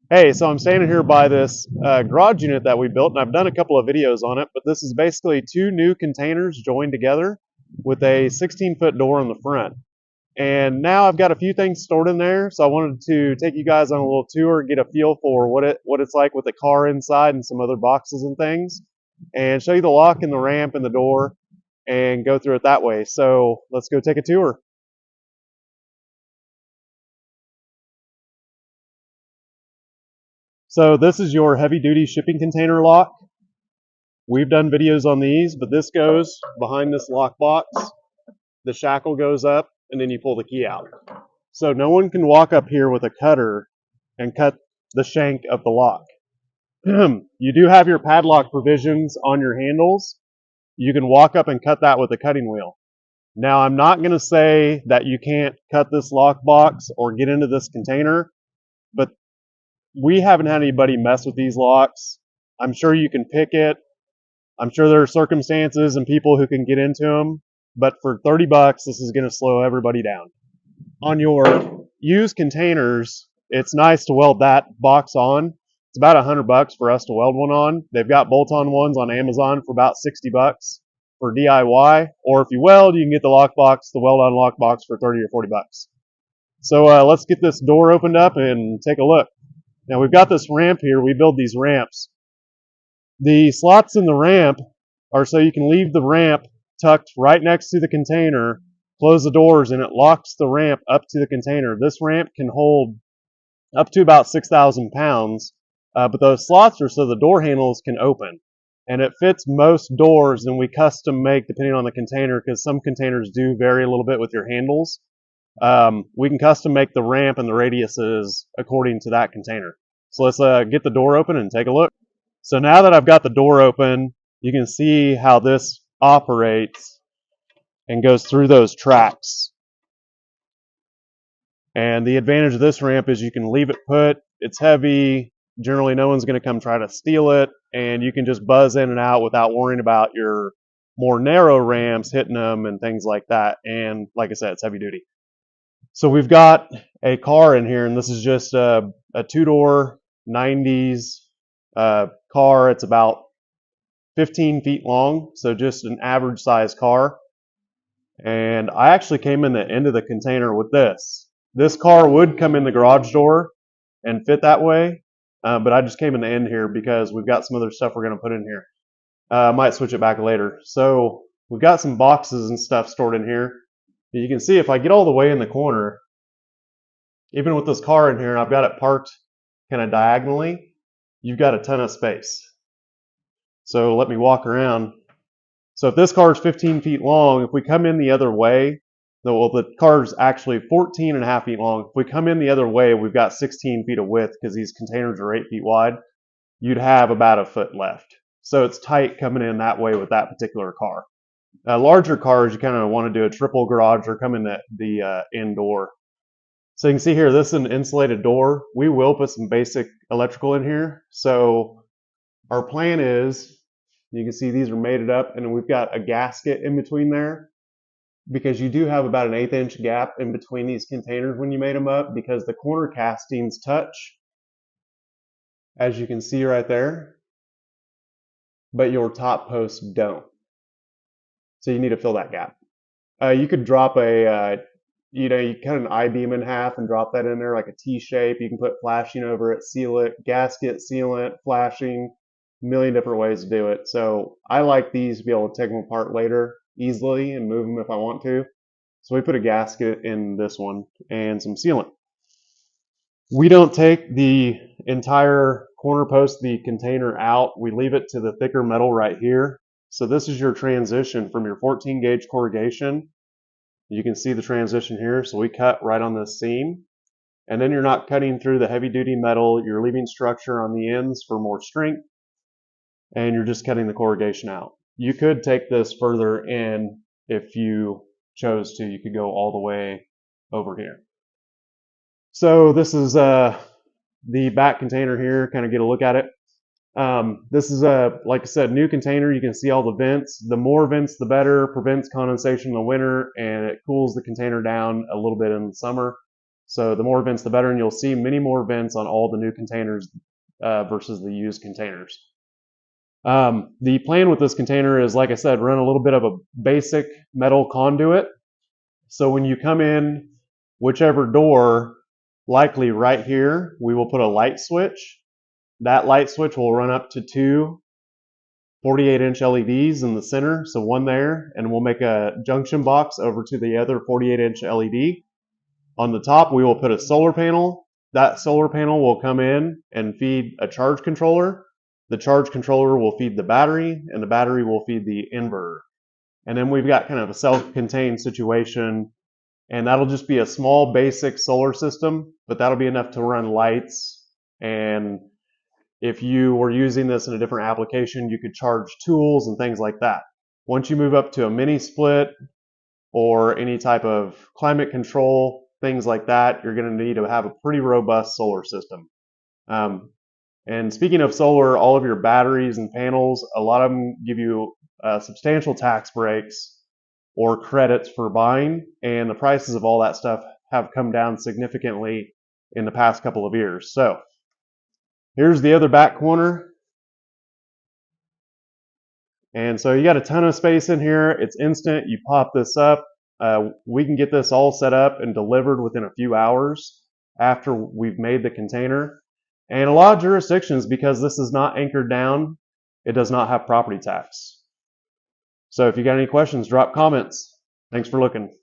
Hey, so I'm standing here by this garage unit that we built, and I've done a couple of videos on it, but this is basically two new containers joined together with a 16-foot door on the front. And now I've got a few things stored in there, so I wanted to take you guys on a little tour, get a feel for what it's like with the car inside and some other boxes and things, and show you the lock and the ramp and the door, and go through it that way. So let's go take a tour. So this is your heavy-duty shipping container lock. We've done videos on these, but this goes behind this lock box. The shackle goes up, and then you pull the key out. So no one can walk up here with a cutter and cut the shank of the lock. You do have your padlock provisions on your handles. You can walk up and cut that with a cutting wheel. Now, I'm not going to say that you can't cut this lock box or get into this container, but we haven't had anybody mess with these locks. I'm sure you can pick it. I'm sure there are circumstances and people who can get into them, but for 30 bucks, this is going to slow everybody down. On your used containers, it's nice to weld that box on. It's about 100 bucks for us to weld one on. They've got bolt-on ones on Amazon for about 60 bucks for DIY, or if you weld, you can get the lockbox, the weld-on lockbox for 30 or 40 bucks. So let's get this door opened up and take a look. Now we've got this ramp here. We build these ramps. The slots in the ramp are so you can leave the ramp tucked right next to the container, close the doors, and it locks the ramp up to the container. This ramp can hold up to about 6,000 pounds, but those slots are so the door handles can open. And it fits most doors, and we custom make depending on the container, because some containers do vary a little bit with your handles. We can custom make the ramp and the radiuses according to that container. So let's get the door open and take a look. So now that I've got the door open, you can see how this operates and goes through those tracks. And the advantage of this ramp is you can leave it put. It's heavy. Generally, no one's going to come try to steal it, and you can just buzz in and out without worrying about your more narrow ramps hitting them and things like that. And like I said, it's heavy duty. So we've got a car in here, and this is just a two-door 90s car. It's about 15 feet long, so just an average size car. And I actually came in the end of the container with this. This car would come in the garage door and fit that way, but I just came in the end here because we've got some other stuff we're going to put in here. I might switch it back later. So we've got some boxes and stuff stored in here. You can see if I get all the way in the corner, even with this car in here, and I've got it parked kind of diagonally, you've got a ton of space. So let me walk around. So if this car is 15 feet long, if we come in the other way, well, the car is actually 14 and a half feet long. If we come in the other way, we've got 16 feet of width because these containers are 8 feet wide. You'd have about a foot left. So it's tight coming in that way with that particular car. Larger cars, you kind of want to do a triple garage or come in the end door. So you can see here, this is an insulated door. We will put some basic electrical in here. So our plan is, you can see these are mated up, and we've got a gasket in between there because you do have about an 1/8 inch gap in between these containers when you made them up because the corner castings touch, as you can see right there, but your top posts don't. So you need to fill that gap. You could drop you cut an I-beam in half and drop that in there like a T shape. You can put flashing over it, seal it, gasket, sealant, flashing, a million different ways to do it. So I like these to be able to take them apart later easily and move them if I want to. So we put a gasket in this one and some sealant. We don't take the entire corner post of the container out. We leave it to the thicker metal right here. So this is your transition from your 14 gauge corrugation. You can see the transition here. So we cut right on this seam. And then you're not cutting through the heavy duty metal. You're leaving structure on the ends for more strength. And you're just cutting the corrugation out. You could take this further in if you chose to. You could go all the way over here. So this is the back container here. Kind of get a look at it. This is like I said, new container. You can see all the vents. The more vents, the better. Prevents condensation in the winter, and it cools the container down a little bit in the summer. So the more vents, the better, and you'll see many more vents on all the new containers versus the used containers. The plan with this container is, like I said, run a little bit of a basic metal conduit. So when you come in, whichever door, likely right here, we will put a light switch. That light switch will run up to two 48-inch LEDs in the center, so one there, and we'll make a junction box over to the other 48-inch LED. On the top, we will put a solar panel. That solar panel will come in and feed a charge controller. The charge controller will feed the battery, and the battery will feed the inverter. And then we've got kind of a self-contained situation, and that'll just be a small basic solar system, but that'll be enough to run lights. And if you were using this in a different application, you could charge tools and things like that. Once you move up to a mini split or any type of climate control, things like that, you're going to need to have a pretty robust solar system. And speaking of solar, all of your batteries and panels, a lot of them give you substantial tax breaks or credits for buying, and the prices of all that stuff have come down significantly in the past couple of years. So here's the other back corner. And so you got a ton of space in here. It's instant. You pop this up. We can get this all set up and delivered within a few hours after we've made the container. And a lot of jurisdictions, because this is not anchored down, it does not have property tax. So if you got any questions, drop comments. Thanks for looking.